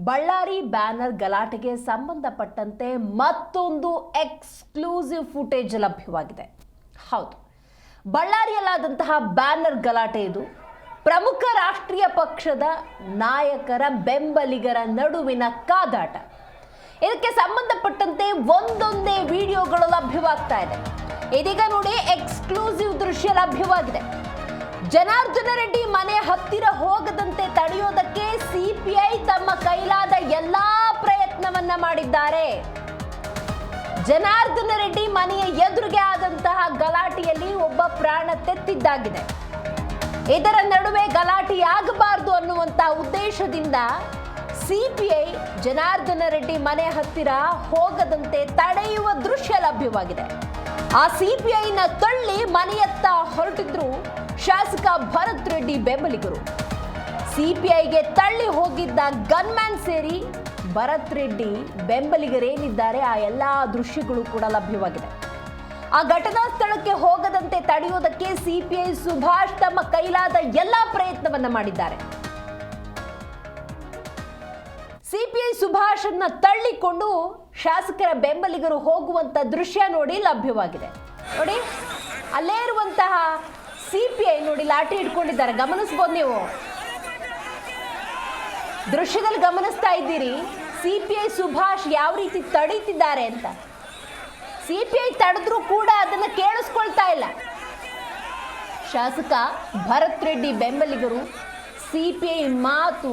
Ballari banner ಗಲಾಟೆಗೆ ಸಂಬಂಧಪಟ್ಟಂತೆ ಮತ್ತೊಂದು exclusive footage ಲಭ್ಯವಾಗಿದೆ. ಹೌದು, ಬಳ್ಳಾರಿಯಲ್ಲಾದಂತಹ ಬ್ಯಾನರ್ ಗಲಾಟೆ ಇದು ಪ್ರಮುಖ ರಾಷ್ಟ್ರೀಯ ಪಕ್ಷದ ನಾಯಕರ ಬೆಂಬಲಿಗರ ನಡುವಿನ ಕಾದಾಟ. ಇದಕ್ಕೆ ಸಂಬಂಧಪಟ್ಟಂತೆ ಒಂದೊಂದೇ ವಿಡಿಯೋಗಳು ಲಭ್ಯವಾಗ್ತಾ ಇದೆ. ಇದೀಗ ನೋಡಿ ಎಕ್ಸ್ಕ್ಲೂಸಿವ್ ದೃಶ್ಯ ಲಭ್ಯವಾಗಿದೆ. ಜನಾರ್ದನ ರೆಡ್ಡಿ ಮನೆ ಹತ್ತಿರ ಹೋಗದಂತೆ ತಡೆಯೋದಕ್ಕೆ ಸಿಪಿಐ ತಮ್ಮ ಕೈಲಾದ ಎಲ್ಲಾ ಪ್ರಯತ್ನವನ್ನ ಮಾಡಿದ್ದಾರೆ. ಜನಾರ್ದನ ರೆಡ್ಡಿ ಮನೆಯ ಎದುರಿಗೆ ಆದಂತಹ ಗಲಾಟೆಯಲ್ಲಿ ಒಬ್ಬ ಪ್ರಾಣ ತೆತ್ತಿದ್ದಾಗಿದೆ. ಇದರ ನಡುವೆ ಗಲಾಟೆಯಾಗಬಾರದು ಅನ್ನುವಂತ ಉದ್ದೇಶದಿಂದ ಸಿಪಿಐ ಜನಾರ್ದನ ರೆಡ್ಡಿ ಮನೆ ಹತ್ತಿರ ಹೋಗದಂತೆ ತಡೆಯುವ ದೃಶ್ಯ ಲಭ್ಯವಾಗಿದೆ. ಆ ಸಿಪಿಐನ ತಳ್ಳಿ ಮನೆಯತ್ತ ಹೊರಟಿದ್ರು ಶಾಸಕ ಭರತ್ ರೆಡ್ಡಿ ಬೆಂಬಲಿಗರು. ಸಿಪಿಐಗೆ ತಳ್ಳಿ ಹೋಗಿದ್ದ ಗನ್ಮ್ಯಾನ್ ಸೇರಿ ಭರತ್ ರೆಡ್ಡಿ ಬೆಂಬಲಿಗರೇನಿದ್ದಾರೆ ಆ ಎಲ್ಲಾ ದೃಶ್ಯಗಳು ಕೂಡ ಲಭ್ಯವಾಗಿದೆ. ಆ ಘಟನಾ ಸ್ಥಳಕ್ಕೆ ಹೋಗದಂತೆ ತಡೆಯುವುದಕ್ಕೆ ಸಿಪಿಐ ಸುಭಾಷ್ ತಮ್ಮ ಕೈಲಾದ ಎಲ್ಲಾ ಪ್ರಯತ್ನವನ್ನ ಮಾಡಿದ್ದಾರೆ. ಸಿಪಿಐ ಸುಭಾಷ್ ಅನ್ನ ತಳ್ಳಿಕೊಂಡು ಶಾಸಕರ ಬೆಂಬಲಿಗರು ಹೋಗುವಂತ ದೃಶ್ಯ ನೋಡಿ ಲಭ್ಯವಾಗಿದೆ. ನೋಡಿ, ಅಲ್ಲೇ ಇರುವಂತಹ ಸಿಪಿಐ ನೋಡಿ ಲಾಠಿ ಇಟ್ಕೊಂಡಿದ್ದಾರೆ, ಗಮನಿಸಬಹುದು ನೀವು. ದೃಶ್ಯದಲ್ಲಿ ಗಮನಿಸ್ತಾ ಇದ್ದೀರಿ ಸಿಪಿಐ ಸುಭಾಷ್ ಯಾವ ರೀತಿ ತಡೀತಿದ್ದಾರೆ ಅಂತ. ಸಿಪಿಐ ತಡೆದ್ರೂ ಕೂಡ ಅದನ್ನ ಕೇಳಿಸ್ಕೊಳ್ತಾ ಇಲ್ಲ. ಶಾಸಕ ಭರತ್ ರೆಡ್ಡಿ ಬೆಂಬಲಿಗರು ಸಿಪಿಐ ಮಾತು,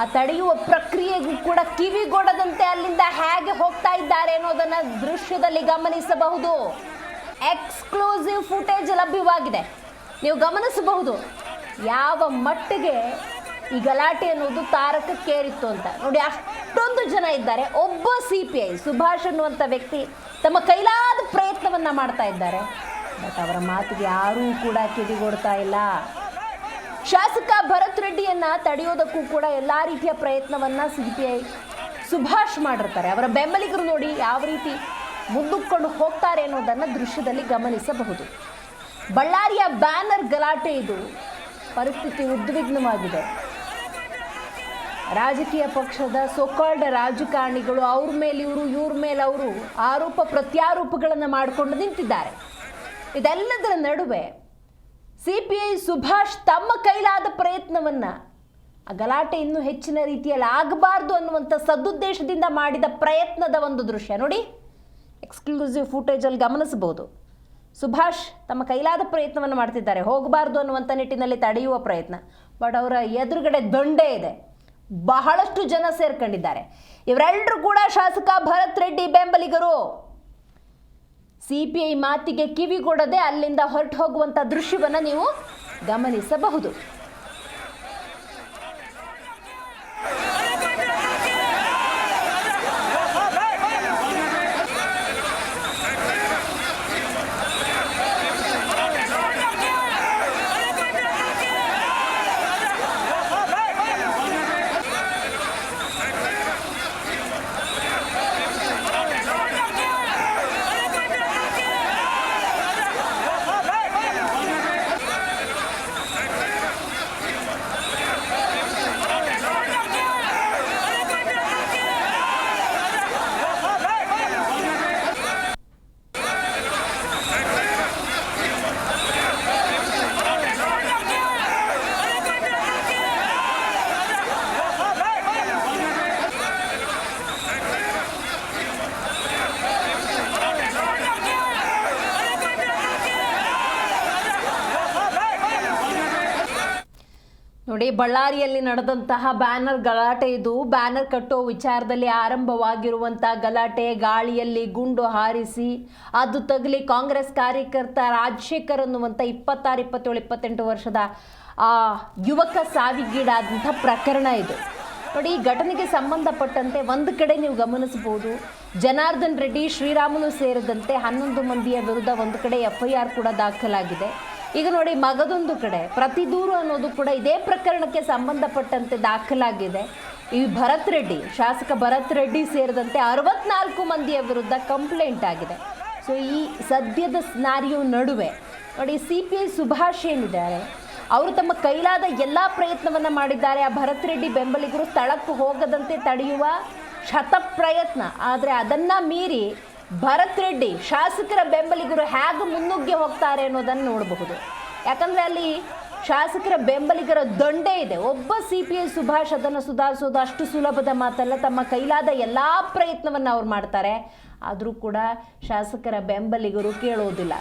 ಆ ತಡೆಯುವ ಪ್ರಕ್ರಿಯೆಗೂ ಕೂಡ ಕಿವಿಗೊಡದಂತೆ ಅಲ್ಲಿಂದ ಹೇಗೆ ಹೋಗ್ತಾ ಇದ್ದಾರೆ ಅನ್ನೋದನ್ನ ದೃಶ್ಯದಲ್ಲಿ ಗಮನಿಸಬಹುದು. ಎಕ್ಸ್ಕ್ಲೂಸಿವ್ ಫುಟೇಜ್ ಲಭ್ಯವಾಗಿದೆ. ನೀವು ಗಮನಿಸಬಹುದು ಯಾವ ಮಟ್ಟಿಗೆ ಈ ಗಲಾಟೆ ಅನ್ನೋದು ತಾರಕಕ್ಕೇರಿತ್ತು ಅಂತ. ನೋಡಿ, ಅಷ್ಟೊಂದು ಜನ ಇದ್ದಾರೆ. ಒಬ್ಬ ಸಿಪಿಐ ಸುಭಾಷ್ ಅನ್ನುವಂಥ ವ್ಯಕ್ತಿ ತಮ್ಮ ಕೈಲಾದ ಪ್ರಯತ್ನವನ್ನ ಮಾಡ್ತಾ ಇದ್ದಾರೆ. ಬಟ್ ಅವರ ಮಾತಿಗೆ ಯಾರೂ ಕೂಡ ಕಿವಿಗೊಡ್ತಾ ಇಲ್ಲ. ಶಾಸಕ ಭರತ್ ರೆಡ್ಡಿಯನ್ನ ತಡೆಯೋದಕ್ಕೂ ಕೂಡ ಎಲ್ಲಾ ರೀತಿಯ ಪ್ರಯತ್ನವನ್ನ ಸಿಪಿಐ ಸುಭಾಷ್ ಮಾಡಿರ್ತಾರೆ. ಅವರ ಬೆಂಬಲಿಗರು ನೋಡಿ ಯಾವ ರೀತಿ ಮುಂದಕ್ಕೊಂಡು ಹೋಗ್ತಾರೆ ಅನ್ನೋದನ್ನ ದೃಶ್ಯದಲ್ಲಿ ಗಮನಿಸಬಹುದು. ಬಳ್ಳಾರಿಯ ಬ್ಯಾನರ್ ಗಲಾಟೆ ಇದು. ಪರಿಸ್ಥಿತಿ ಉದ್ವಿಗ್ನವಾಗಿದೆ. ರಾಜಕೀಯ ಪಕ್ಷದ ಸೋಕಾಲ್ಡ್ ರಾಜಕಾರಣಿಗಳು ಅವ್ರ ಮೇಲೆ ಇವರು, ಇವ್ರ ಮೇಲೆ ಅವರು ಆರೋಪ ಪ್ರತ್ಯಾರೋಪಗಳನ್ನು ಮಾಡಿಕೊಂಡು ನಿಂತಿದ್ದಾರೆ. ಇದೆಲ್ಲದರ ನಡುವೆ ಸಿಪಿಐ ಸುಭಾಷ್ ತಮ್ಮ ಕೈಲಾದ ಪ್ರಯತ್ನವನ್ನ, ಆ ಗಲಾಟೆ ಇನ್ನೂ ಹೆಚ್ಚಿನ ರೀತಿಯಲ್ಲಿ ಆಗಬಾರ್ದು ಅನ್ನುವಂಥ ಸದುದ್ದೇಶದಿಂದ ಮಾಡಿದ ಪ್ರಯತ್ನದ ಒಂದು ದೃಶ್ಯ ನೋಡಿ, ಎಕ್ಸ್ಕ್ಲೂಸಿವ್ ಫುಟೇಜಲ್ಲಿ ಗಮನಿಸಬಹುದು. ಸುಭಾಷ್ ತಮ್ಮ ಕೈಲಾದ ಪ್ರಯತ್ನವನ್ನು ಮಾಡ್ತಿದ್ದಾರೆ, ಹೋಗಬಾರ್ದು ಅನ್ನುವಂಥ ನಿಟ್ಟಿನಲ್ಲಿ ತಡೆಯುವ ಪ್ರಯತ್ನ. ಬಟ್ ಅವರ ಎದುರುಗಡೆ ದಂಡೆ ಇದೆ, ಬಹಳಷ್ಟು ಜನ ಸೇರ್ಕೊಂಡಿದ್ದಾರೆ. ಇವರೆಲ್ಲರೂ ಕೂಡ ಶಾಸಕ ಭರತ್ ರೆಡ್ಡಿ ಬೆಂಬಲಿಗರು. ಸಿಪಿಐ ಮಾತಿಗೆ ಕಿವಿಗೊಡದೆ ಅಲ್ಲಿಂದ ಹೊರಟು ಹೋಗುವಂಥ ದೃಶ್ಯವನ್ನು ನೀವು ಗಮನಿಸಬಹುದು. ನೋಡಿ, ಬಳ್ಳಾರಿಯಲ್ಲಿ ನಡೆದಂತಹ ಬ್ಯಾನರ್ ಗಲಾಟೆ ಇದು. ಬ್ಯಾನರ್ ಕಟ್ಟೋ ವಿಚಾರದಲ್ಲಿ ಆರಂಭವಾಗಿರುವಂಥ ಗಲಾಟೆ, ಗಾಳಿಯಲ್ಲಿ ಗುಂಡು ಹಾರಿಸಿ ಅದು ತಗಲಿ ಕಾಂಗ್ರೆಸ್ ಕಾರ್ಯಕರ್ತ ರಾಜಶೇಖರ್ ಅನ್ನುವಂಥ 26, 27, 28 ವರ್ಷದ ಆ ಯುವಕ ಸಾವಿಗೀಡಾದಂಥ ಪ್ರಕರಣ ಇದು. ನೋಡಿ, ಈ ಘಟನೆಗೆ ಸಂಬಂಧಪಟ್ಟಂತೆ ಒಂದು ಕಡೆ ನೀವು ಗಮನಿಸಬಹುದು, ಜನಾರ್ದನ್ ರೆಡ್ಡಿ, ಶ್ರೀರಾಮುಲು ಸೇರಿದಂತೆ 11 ಮಂದಿಯ ವಿರುದ್ಧ ಒಂದು ಕಡೆ FIR ಕೂಡ ದಾಖಲಾಗಿದೆ. ಈಗ ನೋಡಿ, ಮಗದೊಂದು ಕಡೆ ಪ್ರತಿ ದೂರು ಅನ್ನೋದು ಕೂಡ ಇದೇ ಪ್ರಕರಣಕ್ಕೆ ಸಂಬಂಧಪಟ್ಟಂತೆ ದಾಖಲಾಗಿದೆ. ಈ ಭರತ್ ರೆಡ್ಡಿ, ಶಾಸಕ ಭರತ್ ರೆಡ್ಡಿ ಸೇರಿದಂತೆ 64 ಮಂದಿಯ ವಿರುದ್ಧ ಕಂಪ್ಲೇಂಟ್ ಆಗಿದೆ. ಸೊ ಈ ಸದ್ಯದ ಸ್ನಾರಿಯೋ ನಡುವೆ ನೋಡಿ, ಸಿಪಿಐ ಸುಭಾಷ್ ಏನಿದ್ದಾರೆ ಅವರು ತಮ್ಮ ಕೈಲಾದ ಎಲ್ಲ ಪ್ರಯತ್ನವನ್ನು ಮಾಡಿದ್ದಾರೆ. ಆ ಭರತ್ ರೆಡ್ಡಿ ಬೆಂಬಲಿಗರು ಸ್ಥಳಕ್ಕೆ ಹೋಗದಂತೆ ತಡೆಯುವ ಶತ ಪ್ರಯತ್ನ. ಆದರೆ ಅದನ್ನು ಮೀರಿ ಭರತ್ ರೆಡ್ಡಿ ಶಾಸಕರ ಬೆಂಬಲಿಗರು ಹೇಗೆ ಮುನ್ನುಗ್ಗಿ ಹೋಗ್ತಾರೆ ಅನ್ನೋದನ್ನು ನೋಡಬಹುದು. ಯಾಕಂದರೆ ಅಲ್ಲಿ ಶಾಸಕರ ಬೆಂಬಲಿಗರ ದಂಡೇ ಇದೆ. ಒಬ್ಬ CPI ಸುಭಾಷ್ ಅದನ್ನು ಸುಧಾರಿಸೋದು ಅಷ್ಟು ಸುಲಭದ ಮಾತಲ್ಲ. ತಮ್ಮ ಕೈಲಾದ ಎಲ್ಲ ಪ್ರಯತ್ನವನ್ನು ಅವ್ರು ಮಾಡ್ತಾರೆ. ಆದರೂ ಕೂಡ ಶಾಸಕರ ಬೆಂಬಲಿಗರು ಕೇಳೋದಿಲ್ಲ.